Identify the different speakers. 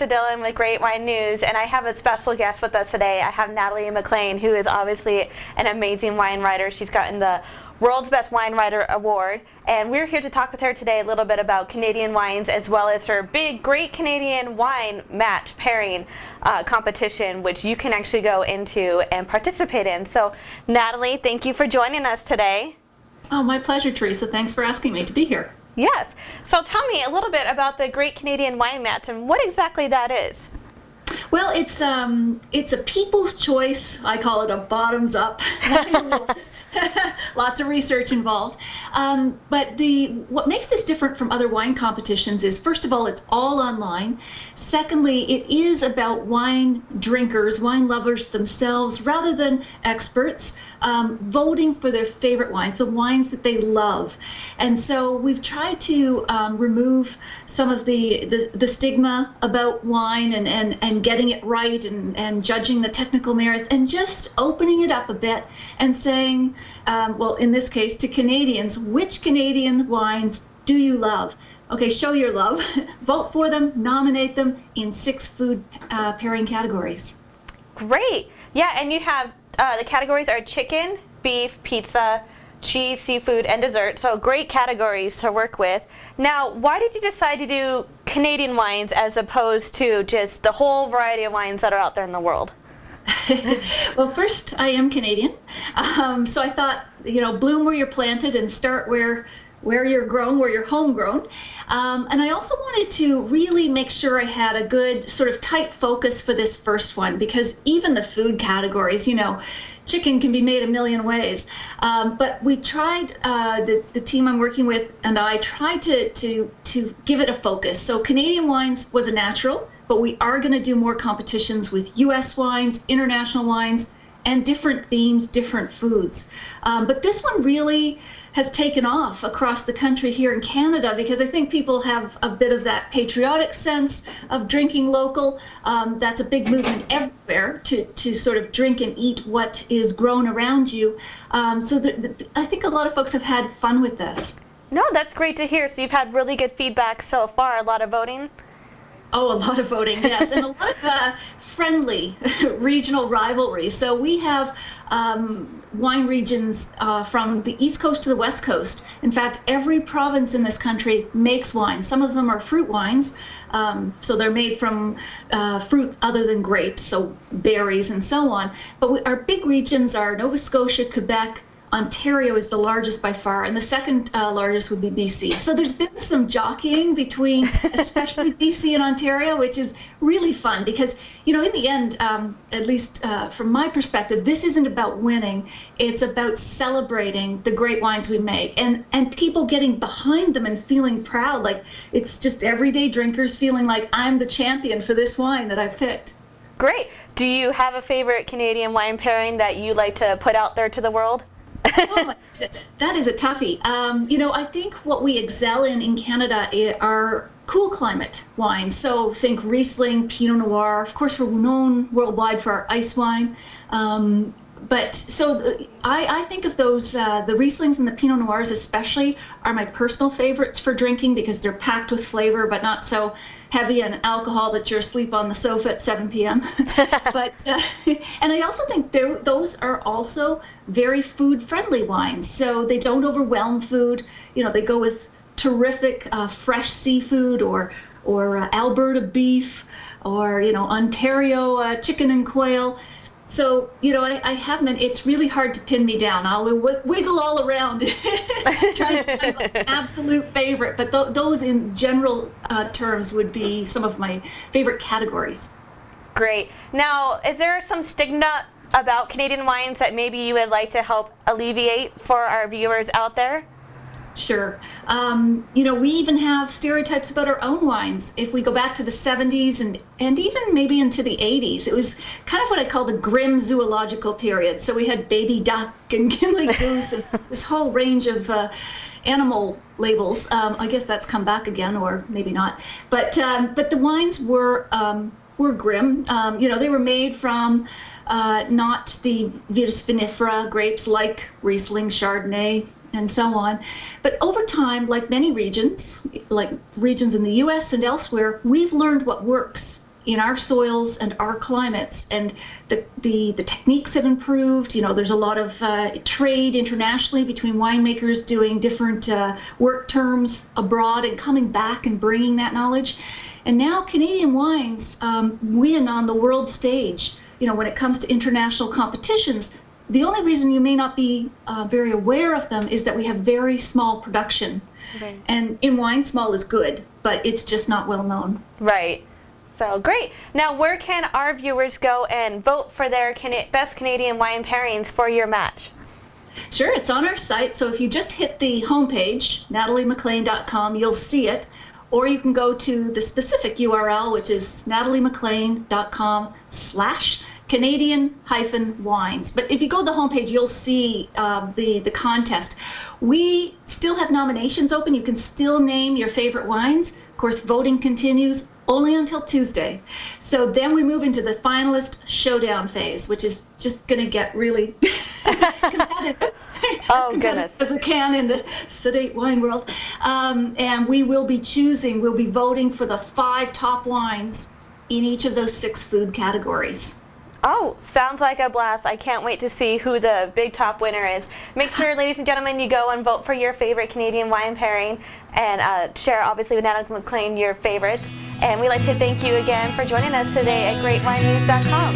Speaker 1: Teresa Dillon with Great Wine News, and I have a special guest with us today. I have Natalie MacLean, who is obviously an amazing wine writer. She's gotten the World's Best Wine Writer Award, and we're here to talk with her today a little bit about Canadian wines, as well as her big Great Canadian Wine Match Pairing competition, which you can actually go into and participate in. So, Natalie, thank you for joining us today.
Speaker 2: Oh, my pleasure, Teresa. Thanks for asking me to be here.
Speaker 1: Yes. So tell me a little bit about the Great Canadian Wine Match and what exactly that is.
Speaker 2: Well, it's a people's choice. I call it a bottoms up. Lots of research involved. But what makes this different from other wine competitions is, first of all, it's all online. Secondly, it is about wine drinkers, wine lovers themselves, rather than experts, voting for their favorite wines, the wines that they love. And so we've tried to remove some of the stigma about wine and getting it right and judging the technical merits and just opening it up a bit and saying, well, in this case, to Canadians, which Canadian wines do you love? Okay, show your love, vote for them, nominate them in 6 food pairing categories.
Speaker 1: Great. Yeah, and you have the categories are chicken, beef, pizza, cheese, seafood, and dessert. So great categories to work with. Now, why did you decide to do Canadian wines as opposed to just the whole variety of wines that are out there in the world?
Speaker 2: Well, first, I am Canadian. So I thought, bloom where you're planted and start where you're grown, where you're homegrown. And I also wanted to really make sure I had a good sort of tight focus for this first one, because even the food categories, chicken can be made a million ways. But we tried, the team I'm working with and I tried to give it a focus. So Canadian wines was a natural, but we are going to do more competitions with U.S. wines, international wines, and different themes, different foods. But this one really has taken off across the country here in Canada, because I think people have a bit of that patriotic sense of drinking local. That's a big movement everywhere to sort of drink and eat what is grown around you. So I think a lot of folks have had fun with this.
Speaker 1: No, that's great to hear. So you've had really good feedback so far, a lot of voting?
Speaker 2: Oh, a lot of voting, yes, and a lot of friendly regional rivalry. So we have wine regions from the East Coast to the West Coast. In fact, every province in this country makes wine. Some of them are fruit wines, so they're made from fruit other than grapes, so berries and so on. But our big regions are Nova Scotia, Quebec, Ontario is the largest by far, and the second largest would be BC. So there's been some jockeying between especially BC and Ontario, which is really fun because, in the end, at least from my perspective, this isn't about winning. It's about celebrating the great wines we make and people getting behind them and feeling proud. Like it's just everyday drinkers feeling like I'm the champion for this wine that I've picked.
Speaker 1: Great. Do you have a favorite Canadian wine pairing that you like to put out there to the world?
Speaker 2: Oh my goodness, that is a toughie. I think what we excel in Canada are cool climate wines. So think Riesling, Pinot Noir. Of course, we're known worldwide for our ice wine. But so I think of those, the Rieslings and the Pinot Noirs especially are my personal favorites for drinking because they're packed with flavor, but not so heavy on alcohol that you're asleep on the sofa at 7 p.m. But and I also think those are also very food-friendly wines. So they don't overwhelm food. They go with terrific fresh seafood or Alberta beef or Ontario chicken and quail. So, I haven't, it's really hard to pin me down. I'll wiggle all around trying to find an absolute favorite, but those in general terms would be some of my favorite categories.
Speaker 1: Great. Now, is there some stigma about Canadian wines that maybe you would like to help alleviate for our viewers out there?
Speaker 2: Sure. We even have stereotypes about our own wines. If we go back to the 70s and even maybe into the 80s, it was kind of what I call the grim zoological period. So we had baby duck and Gimli goose and this whole range of animal labels. I guess that's come back again, or maybe not. But the wines were grim. They were made from not the Vitis vinifera grapes like Riesling, Chardonnay, and so on. But over time, like many regions, like regions in the US and elsewhere, we've learned what works in our soils and our climates, and the techniques have improved. There's a lot of trade internationally between winemakers doing different work terms abroad and coming back and bringing that knowledge. And now Canadian wines win on the world stage. When it comes to international competitions, the only reason you may not be very aware of them is that we have very small production. Okay. And in wine, small is good, but it's just not well known.
Speaker 1: Right. So great. Now, where can our viewers go and vote for their best Canadian wine pairings for your match?
Speaker 2: Sure, it's on our site. So if you just hit the homepage, nataliemaclean.com, you'll see it. Or you can go to the specific URL, which is nataliemaclean.com/Canadian-wines. But if you go to the homepage, you'll see the contest. We still have nominations open. You can still name your favorite wines. Of course, voting continues only until Tuesday. So then we move into the finalist showdown phase, which is just going to get really competitive.
Speaker 1: Oh, goodness.
Speaker 2: As it can in the sedate wine world. And we'll be voting for the 5 top wines in each of those 6 food categories.
Speaker 1: Oh, sounds like a blast. I can't wait to see who the big top winner is. Make sure, ladies and gentlemen, you go and vote for your favorite Canadian wine pairing and share, obviously, with Natalie MacLean your favorites. And we'd like to thank you again for joining us today at GreatWineNews.com.